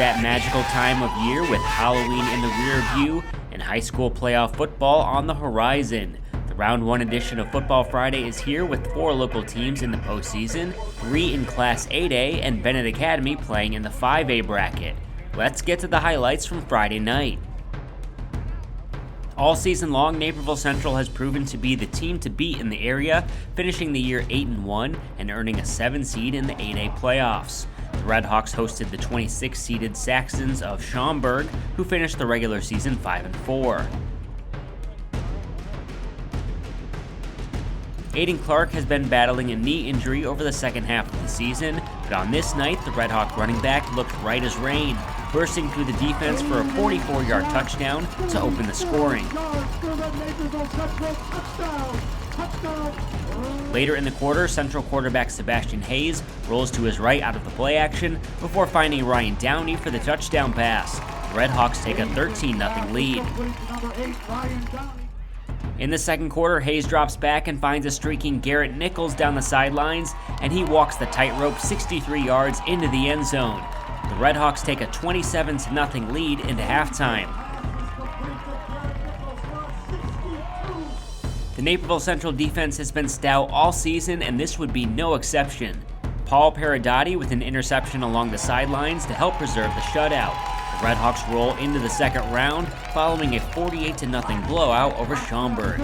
that magical time of year with Halloween in the rear view and high school playoff football on the horizon. The Round 1 edition of Football Friday is here with 4 local teams in the postseason, 3 in Class 8A, and Benet Academy playing in the 5A bracket. Let's get to the highlights from Friday night. All season long, Naperville Central has proven to be the team to beat in the area, finishing the year 8-1 and earning a 7 seed in the 8A playoffs. The Redhawks hosted the 26-seeded Saxons of Schaumburg, who finished the regular season 5-4. Aiden Clark has been battling a knee injury over the second half of the season, but on this night, the Redhawk running back looked right as rain, bursting through the defense for a 44-yard touchdown to open the scoring. Later in the quarter, Central quarterback Sebastian Hayes rolls to his right out of the play action before finding Ryan Downey for the touchdown pass. The Redhawks take a 13-0 lead. In the second quarter, Hayes drops back and finds a streaking Garrett Nichols down the sidelines, and he walks the tightrope 63 yards into the end zone. The Redhawks take a 27-0 lead into halftime. The Naperville Central defense has been stout all season, and this would be no exception. Paul Paradotti with an interception along the sidelines to help preserve the shutout. The Redhawks roll into the second round, following a 48-0 blowout over Schaumburg.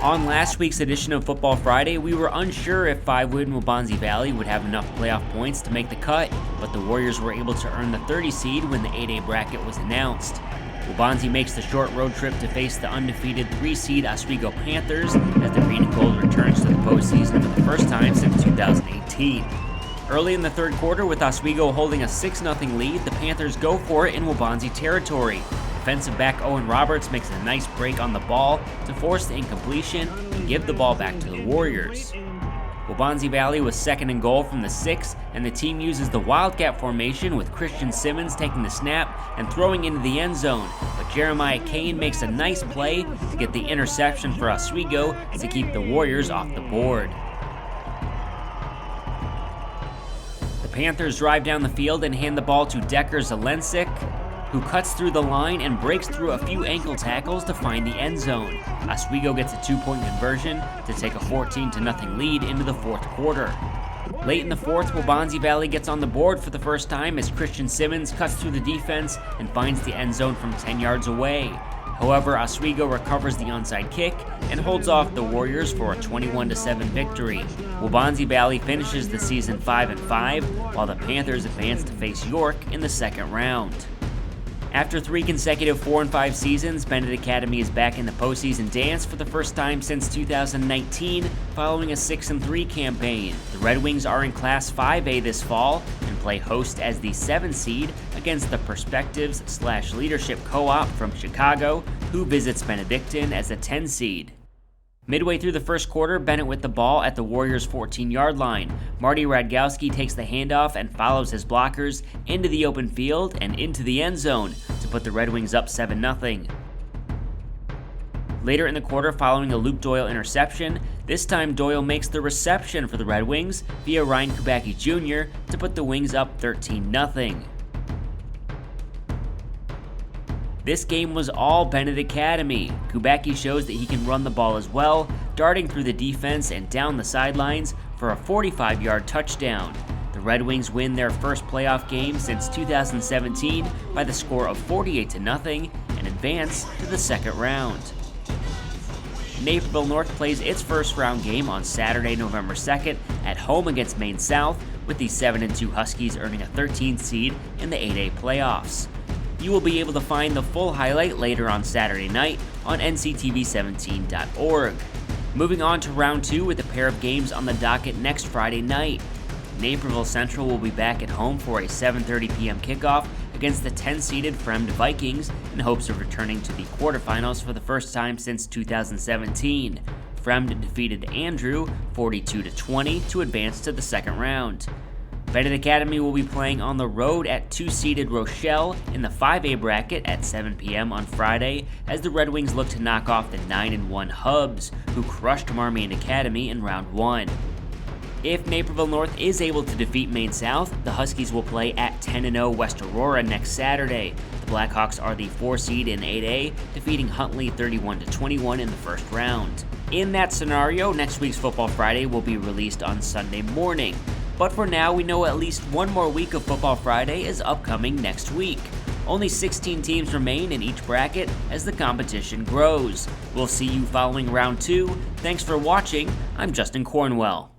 On last week's edition of Football Friday, we were unsure if 5-win Waubonsie Valley would have enough playoff points to make the cut, but the Warriors were able to earn the 30 seed when the 8A bracket was announced. Waubonsie makes the short road trip to face the undefeated 3-seed Oswego Panthers as the Green and Gold returns to the postseason for the first time since 2018. Early in the third quarter, with Oswego holding a 6-0 lead, the Panthers go for it in Waubonsie territory. Defensive back Owen Roberts makes a nice break on the ball to force the incompletion and give the ball back to the Warriors. Waubonsie Valley was second and goal from the 6, and the team uses the Wildcat formation with Christian Simmons taking the snap and throwing into the end zone, but Jeremiah Kane makes a nice play to get the interception for Oswego to keep the Warriors off the board. The Panthers drive down the field and hand the ball to Decker Zelensik, who cuts through the line and breaks through a few ankle tackles to find the end zone. Oswego gets a 2-point conversion to take a 14-0 lead into the fourth quarter. Late in the fourth, Waubonsie Valley gets on the board for the first time as Christian Simmons cuts through the defense and finds the end zone from 10 yards away. However, Oswego recovers the onside kick and holds off the Warriors for a 21-7 victory. Waubonsie Valley finishes the season 5-5, while the Panthers advance to face York in the second round. After 3 consecutive 4-5 seasons, Benet Academy is back in the postseason dance for the first time since 2019, following a 6-3 campaign. The Red Wings are in Class 5A this fall and play host as the 7 seed against the Perspectives/Leadership Co-op from Chicago, who visits Benedictine as a 10 seed. Midway through the first quarter, Benet with the ball at the Warriors' 14-yard line. Marty Radgowski takes the handoff and follows his blockers into the open field and into the end zone to put the Red Wings up 7-0. Later in the quarter, following a Luke Doyle interception, this time Doyle makes the reception for the Red Wings via Ryan Kubacki Jr. to put the Wings up 13-0. This game was all Benet Academy. Kubacki shows that he can run the ball as well, darting through the defense and down the sidelines for a 45-yard touchdown. The Red Wings win their first playoff game since 2017 by the score of 48-0 and advance to the second round. Naperville North plays its first round game on Saturday, November 2nd at home against Maine South, with the 7-2 Huskies earning a 13th seed in the 8A playoffs. You will be able to find the full highlight later on Saturday night on nctv17.org. Moving on to round 2 with a pair of games on the docket next Friday night. Naperville Central will be back at home for a 7:30 p.m. kickoff against the 10-seeded Fremd Vikings in hopes of returning to the quarterfinals for the first time since 2017. Fremd defeated Andrew 42-20 to advance to the second round. Benet Academy will be playing on the road at 2-seeded Rochelle in the 5A bracket at 7 p.m. on Friday as the Red Wings look to knock off the 9-1 Hubs, who crushed Marmion Academy in round 1. If Naperville North is able to defeat Maine South, the Huskies will play at 10-0 West Aurora next Saturday. The Blackhawks are the 4 seed in 8A, defeating Huntley 31-21 in the first round. In that scenario, next week's Football Friday will be released on Sunday morning. But for now, we know at least one more week of Football Friday is upcoming next week. Only 16 teams remain in each bracket as the competition grows. We'll see you following round 2. Thanks for watching. I'm Justin Cornwell.